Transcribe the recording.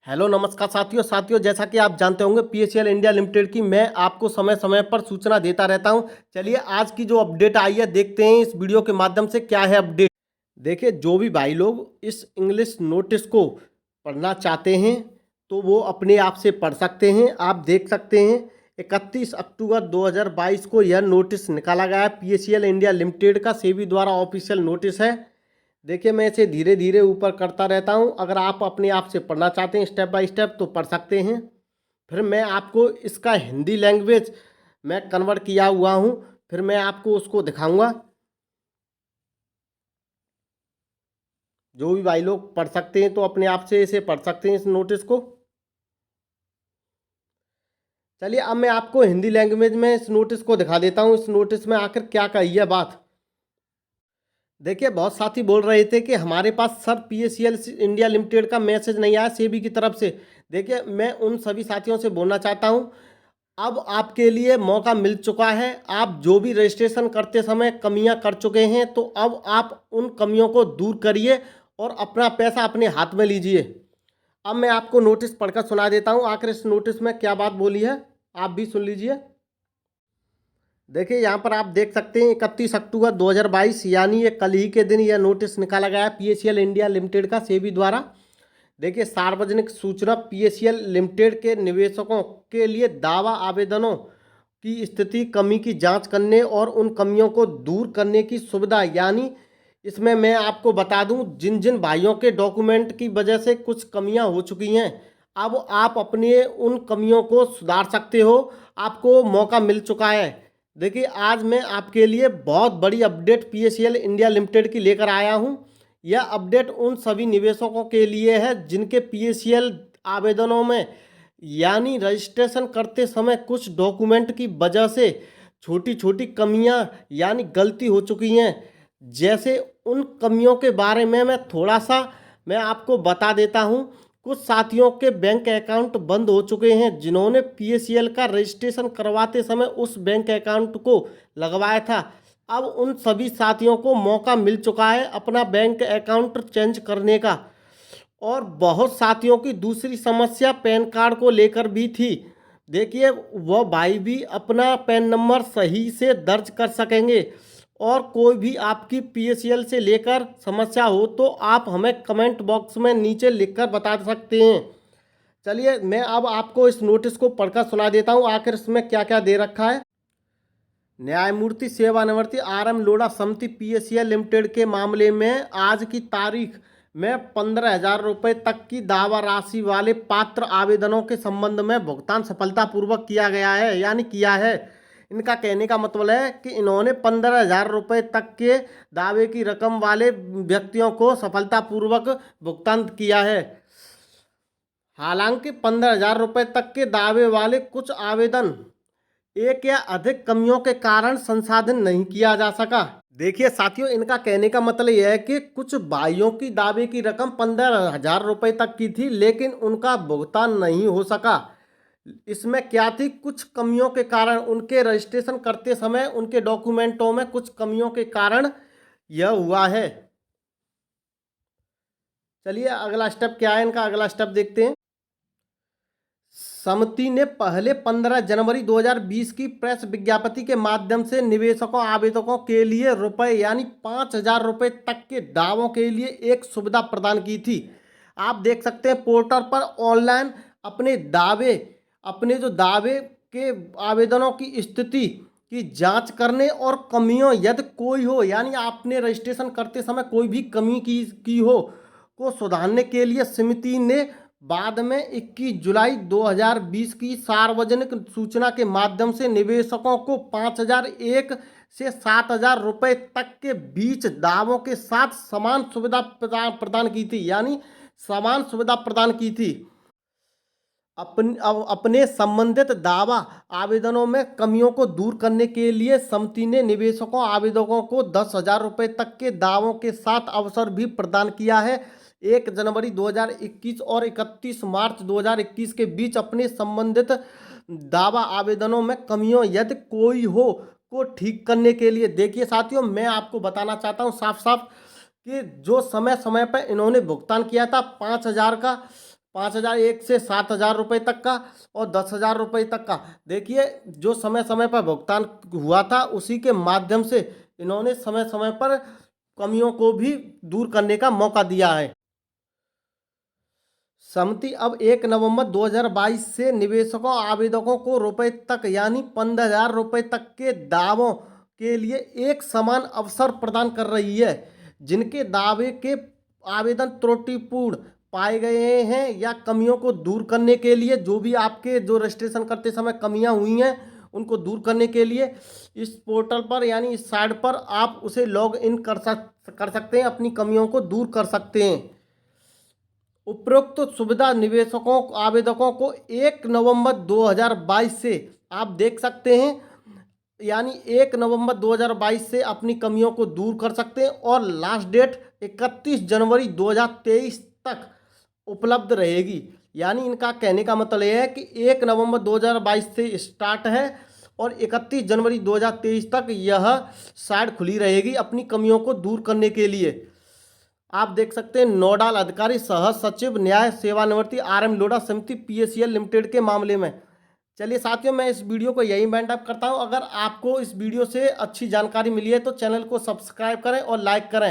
Hello नमस्कार साथियों जैसा कि आप जानते होंगे पीएचईएल इंडिया लिमिटेड की मैं आपको समय समय पर सूचना देता रहता हूं। चलिए आज की जो अपडेट आई है देखते हैं इस वीडियो के माध्यम से क्या है अपडेट। देखिए जो भी भाई लोग इस इंग्लिश नोटिस को पढ़ना चाहते हैं तो वो अपने आप से पढ़ सकते हैं। आप देख सकते हैं 31 अक्टूबर 2022 को यह नोटिस निकाला गया है। पीएचईएल इंडिया लिमिटेड का सेबी द्वारा ऑफिशियल नोटिस है। देखिए मैं इसे धीरे धीरे ऊपर करता रहता हूँ। अगर आप अपने आप से पढ़ना चाहते हैं स्टेप बाय स्टेप तो पढ़ सकते हैं। फिर मैं आपको इसका हिंदी लैंग्वेज मैं कन्वर्ट किया हुआ हूँ, फिर मैं आपको उसको दिखाऊंगा। जो भी भाई लोग पढ़ सकते हैं तो अपने आप से इसे पढ़ सकते हैं इस नोटिस को। चलिए अब मैं आपको हिंदी लैंग्वेज में इस नोटिस को दिखा देता हूँ। इस नोटिस में आखिर क्या कही है बात। देखिए बहुत साथी बोल रहे थे कि हमारे पास सर पीएचईएल इंडिया लिमिटेड का मैसेज नहीं आया सेबी की तरफ से। देखिए मैं उन सभी साथियों से बोलना चाहता हूं, अब आपके लिए मौका मिल चुका है। आप जो भी रजिस्ट्रेशन करते समय कमियां कर चुके हैं तो अब आप उन कमियों को दूर करिए और अपना पैसा अपने हाथ में लीजिए। अब मैं आपको नोटिस पढ़कर सुना देता हूं आखिर इस नोटिस में क्या बात बोली है, आप भी सुन लीजिए। देखिए यहाँ पर आप देख सकते हैं 31 अक्टूबर 2022 यानी ये कल ही के दिन यह नोटिस निकाला गया है पीएचईएल इंडिया लिमिटेड का सेबी द्वारा। देखिए सार्वजनिक सूचना पीएचईएल लिमिटेड के निवेशकों के लिए दावा आवेदनों की स्थिति कमी की जांच करने और उन कमियों को दूर करने की सुविधा। यानी इसमें मैं आपको बता दूं जिन जिन भाइयों के डॉक्यूमेंट की वजह से कुछ कमियां हो चुकी हैं अब आप अपने उन कमियों को सुधार सकते हो। आपको मौका मिल चुका है। देखिए आज मैं आपके लिए बहुत बड़ी अपडेट पीएचईएल इंडिया लिमिटेड की लेकर आया हूं। यह अपडेट उन सभी निवेशकों के लिए है जिनके पीएचईएल आवेदनों में यानी रजिस्ट्रेशन करते समय कुछ डॉक्यूमेंट की वजह से छोटी छोटी कमियां यानी गलती हो चुकी हैं। जैसे उन कमियों के बारे में मैं आपको बता देता हूं। कुछ साथियों के बैंक अकाउंट बंद हो चुके हैं जिन्होंने पीएचईएल का रजिस्ट्रेशन करवाते समय उस बैंक अकाउंट को लगवाया था। अब उन सभी साथियों को मौका मिल चुका है अपना बैंक अकाउंट चेंज करने का। और बहुत साथियों की दूसरी समस्या पैन कार्ड को लेकर भी थी। देखिए वह भाई भी अपना पैन नंबर सही से दर्ज कर सकेंगे। और कोई भी आपकी पीएचईएल से लेकर समस्या हो तो आप हमें कमेंट बॉक्स में नीचे लिखकर बता सकते हैं। चलिए मैं अब आपको इस नोटिस को पढ़कर सुना देता हूँ आखिर इसमें क्या क्या दे रखा है। न्यायमूर्ति सेवानिवृत्ति आर एम लोढ़ा समिति पीएचईएल लिमिटेड के मामले में आज की तारीख में 15,000 रुपये तक की दावा राशि वाले पात्र आवेदनों के संबंध में भुगतान सफलतापूर्वक किया गया है यानी किया है। इनका कहने का मतलब है कि इन्होंने 15,000 रुपये तक के दावे की रकम वाले व्यक्तियों को सफलतापूर्वक भुगतान किया है। हालांकि 15,000 रुपये तक के दावे वाले कुछ आवेदन एक या अधिक कमियों के कारण संसाधन नहीं किया जा सका। देखिए साथियों इनका कहने का मतलब यह है कि कुछ भाइयों की दावे की रकम 15,000 रुपये तक की थी लेकिन उनका भुगतान नहीं हो सका। इसमें क्या थी, कुछ कमियों के कारण उनके रजिस्ट्रेशन करते समय उनके डॉक्यूमेंटों में कुछ कमियों के कारण यह हुआ है। चलिए अगला स्टेप क्या है, इनका अगला स्टेप देखते हैं। समिति ने पहले 15 जनवरी 2020 की प्रेस विज्ञप्ति के माध्यम से निवेशकों आवेदकों के लिए रुपए यानी 5,000 रुपये तक के दावों के लिए एक सुविधा प्रदान की थी। आप देख सकते हैं पोर्टल पर ऑनलाइन अपने जो दावे के आवेदनों की स्थिति की जांच करने और कमियों यदि कोई हो यानी आपने रजिस्ट्रेशन करते समय कोई भी कमी की हो को सुधारने के लिए समिति ने बाद में 21 जुलाई 2020 की सार्वजनिक सूचना के माध्यम से निवेशकों को 5,001 से 7,000 रुपये तक के बीच दावों के साथ समान सुविधा प्रदान की थी यानी समान सुविधा प्रदान की थी। अपने संबंधित दावा आवेदनों में कमियों को दूर करने के लिए समिति ने निवेशकों आवेदकों को 10,000 रुपये तक के दावों के साथ अवसर भी प्रदान किया है। 1 जनवरी 2021 और 31 मार्च 2021 के बीच अपने संबंधित दावा आवेदनों में कमियों यदि कोई हो को ठीक करने के लिए। देखिए साथियों मैं आपको बताना चाहता हूँ साफ साफ कि जो समय समय पर इन्होंने भुगतान किया था 5,000 का 5,001 से 7,000 रुपये तक का और 10,000 रुपये तक का। देखिए, जो समय समय पर भुगतान हुआ था उसी के माध्यम से इन्होंने समय समय पर कमियों को भी दूर करने का मौका दिया है। समिति अब 1 नवंबर 2022 से निवेशकों आवेदकों को रुपए तक यानी 15,000 रुपये तक के दावों के लिए एक समान अवसर प्रदान कर रही है। जिनके दावे के आवेदन त्रुटिपूर्ण पाए गए हैं या कमियों को दूर करने के लिए, जो भी आपके जो रजिस्ट्रेशन करते समय कमियां हुई हैं उनको दूर करने के लिए इस पोर्टल पर यानी इस साइट पर आप उसे लॉग इन कर सकते हैं, अपनी कमियों को दूर कर सकते हैं। उपरोक्त सुविधा निवेशकों आवेदकों को 1 नवंबर 2022 से आप देख सकते हैं, यानी 1 नवंबर 2022 से अपनी कमियों को दूर कर सकते हैं और लास्ट डेट 31 जनवरी 2023 तक उपलब्ध रहेगी। यानी इनका कहने का मतलब यह है कि 1 नवंबर 2022 से स्टार्ट है और 31 जनवरी 2023 तक यह साइट खुली रहेगी अपनी कमियों को दूर करने के लिए। आप देख सकते हैं नोडल अधिकारी सह सचिव न्याय सेवानिवृत्ति RM लोढ़ा समिति PACL लिमिटेड के मामले में। चलिए साथियों, मैं इस वीडियो को यहीं वाइंड अप करता हूं। अगर आपको इस वीडियो से अच्छी जानकारी मिली है तो चैनल को सब्सक्राइब करें और लाइक करें।